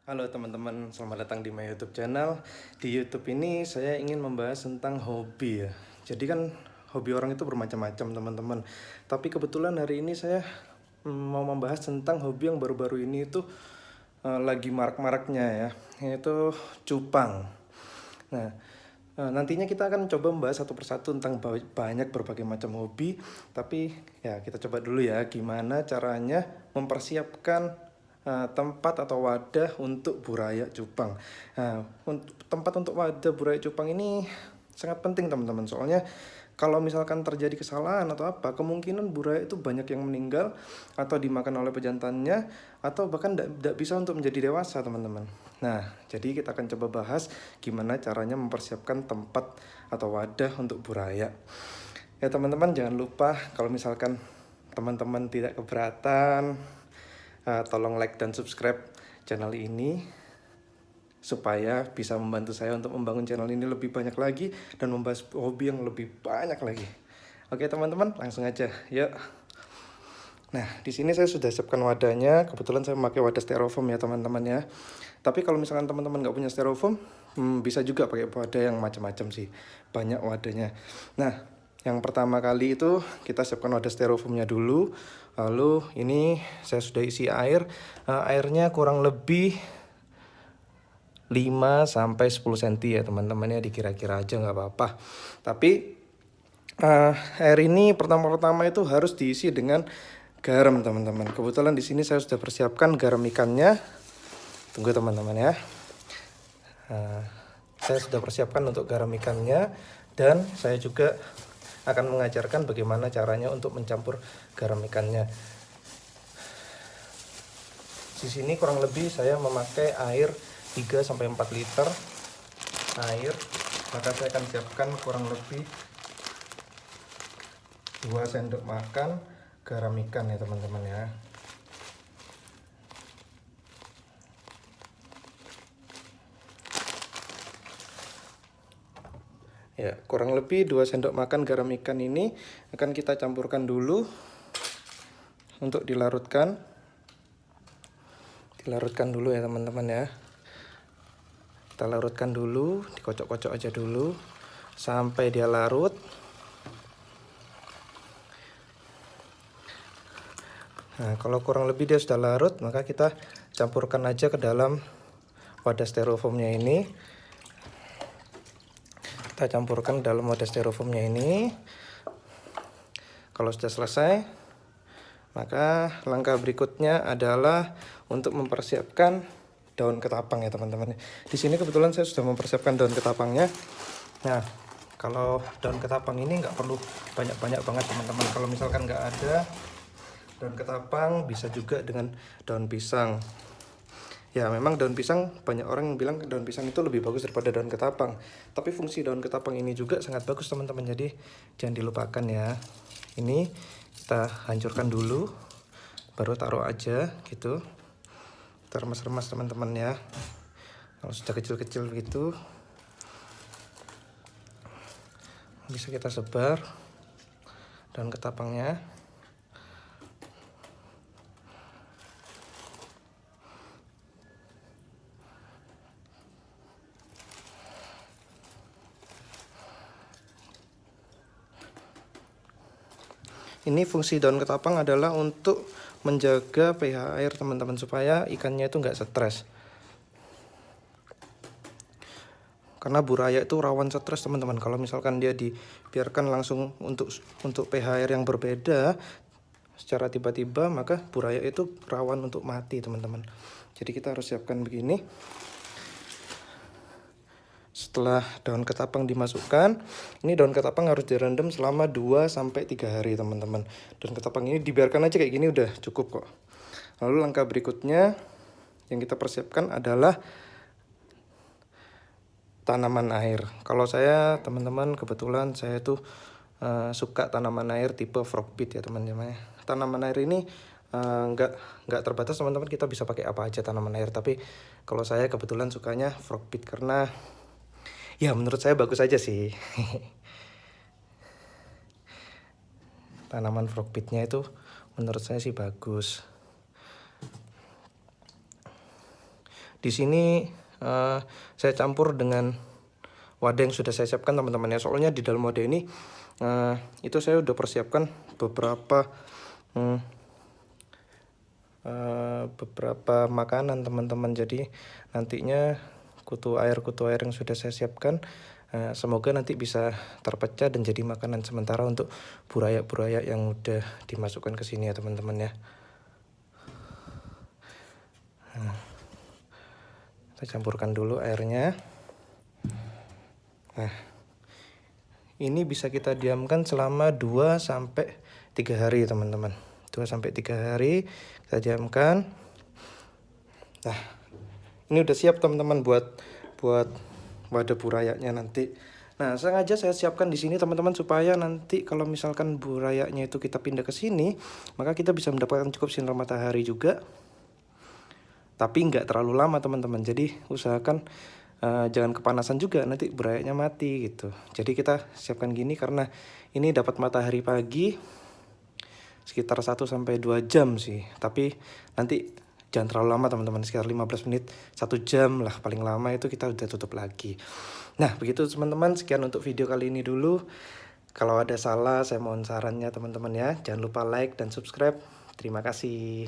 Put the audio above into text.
Halo teman-teman, selamat datang di my YouTube channel. Di YouTube ini saya ingin membahas tentang hobi ya. Jadi kan hobi orang itu bermacam-macam teman-teman. Tapi kebetulan hari ini saya mau membahas tentang hobi yang baru-baru ini itu lagi marak-maraknya ya, yaitu cupang. Nah, nantinya kita akan coba membahas satu persatu tentang banyak berbagai macam hobi. Tapi ya kita coba dulu ya gimana caranya mempersiapkan tempat atau wadah untuk buraya cupang. Nah, tempat untuk wadah buraya cupang ini sangat penting teman-teman. Soalnya kalau misalkan terjadi kesalahan atau apa, kemungkinan buraya itu banyak yang meninggal atau dimakan oleh pejantannya atau bahkan tidak bisa untuk menjadi dewasa teman-teman. Nah, jadi kita akan coba bahas gimana caranya mempersiapkan tempat atau wadah untuk buraya. Ya teman-teman, jangan lupa kalau misalkan teman-teman tidak keberatan, tolong like dan subscribe channel ini supaya bisa membantu saya untuk membangun channel ini lebih banyak lagi dan membahas hobi yang lebih banyak lagi. Oke teman-teman, langsung aja yuk. Nah, di sini saya sudah siapkan wadahnya. Kebetulan saya memakai wadah styrofoam ya teman-teman ya. Tapi kalau misalkan teman-teman nggak punya styrofoam, bisa juga pakai wadah yang macam-macam sih. Banyak wadahnya. Nah, yang pertama kali itu kita siapkan wadah styrofoamnya dulu. Lalu ini saya sudah isi air. Airnya kurang lebih 5-10 cm ya teman-teman ya, dikira-kira aja nggak apa-apa. Tapi air ini pertama-tama itu harus diisi dengan garam teman-teman. Kebetulan di sini saya sudah persiapkan garam ikannya. Tunggu teman-teman ya. Saya sudah persiapkan untuk garam ikannya dan saya juga akan mengajarkan bagaimana caranya untuk mencampur garam ikannya. Di sini kurang lebih saya memakai air 3-4 liter air, maka saya akan siapkan kurang lebih 2 sendok makan garam ikan ya teman-teman ya. Ya, kurang lebih 2 sendok makan garam ikan ini akan kita campurkan dulu untuk dilarutkan. Dilarutkan dulu ya teman-teman ya. Kita larutkan dulu, dikocok-kocok aja dulu sampai dia larut. Nah, kalau kurang lebih dia sudah larut, maka kita campurkan aja ke dalam wadah styrofoamnya ini. Kita campurkan dalam wadah styrofoamnya ini. Kalau sudah selesai, maka langkah berikutnya adalah untuk mempersiapkan daun ketapang ya teman-teman. Di sini kebetulan saya sudah mempersiapkan daun ketapangnya. Nah, kalau daun ketapang ini nggak perlu banyak-banyak banget teman-teman. Kalau misalkan nggak ada daun ketapang, bisa juga dengan daun pisang. Ya memang daun pisang, banyak orang yang bilang daun pisang itu lebih bagus daripada daun ketapang. Tapi fungsi daun ketapang ini juga sangat bagus teman-teman. Jadi jangan dilupakan ya. Ini kita hancurkan dulu, baru taruh aja gitu. Kita remas-remas teman-teman ya. Kalau sudah kecil-kecil begitu, bisa kita sebar daun ketapangnya. Ini fungsi daun ketapang adalah untuk menjaga pH air teman-teman, supaya ikannya itu nggak stres. Karena buraya itu rawan stres teman-teman. Kalau misalkan dia dibiarkan langsung untuk pH air yang berbeda secara tiba-tiba, maka buraya itu rawan untuk mati teman-teman. Jadi kita harus siapkan begini. Setelah daun ketapang dimasukkan, ini daun ketapang harus direndam selama 2-3 hari teman-teman. Daun ketapang ini dibiarkan aja kayak gini udah cukup kok. Lalu langkah berikutnya yang kita persiapkan adalah tanaman air. Kalau saya teman-teman, kebetulan saya tuh suka tanaman air tipe frogbit ya teman-teman. Tanaman air ini nggak terbatas teman-teman, kita bisa pakai apa aja tanaman air. Tapi kalau saya kebetulan sukanya frogbit karena ya menurut saya bagus aja sih. Tanaman frogbitnya itu menurut saya sih bagus. Di sini saya campur dengan wadah yang sudah saya siapkan teman-teman ya. Soalnya di dalam wadah ini itu saya udah persiapkan beberapa makanan teman-teman. Jadi nantinya kutu air yang sudah saya siapkan semoga nanti bisa terpecah dan jadi makanan sementara untuk burayak yang udah dimasukkan ke sini ya teman-teman ya. Kita campurkan dulu airnya. Nah, ini bisa kita diamkan selama 2-3 hari teman-teman. 2-3 hari kita diamkan. Nah, ini udah siap teman-teman buat wadah burayaknya nanti. Nah, sengaja saya siapkan di sini teman-teman supaya nanti kalau misalkan burayaknya itu kita pindah ke sini, maka kita bisa mendapatkan cukup sinar matahari juga. Tapi nggak terlalu lama teman-teman. Jadi usahakan jangan kepanasan juga, nanti burayaknya mati gitu. Jadi kita siapkan gini karena ini dapat matahari pagi sekitar 1-2 jam sih. Tapi nanti jangan terlalu lama teman-teman, sekitar 15 menit 1 jam lah paling lama, itu kita udah tutup lagi. Nah begitu teman-teman, sekian untuk video kali ini dulu. Kalau ada salah saya mohon sarannya teman-teman ya. Jangan lupa like dan subscribe. Terima kasih.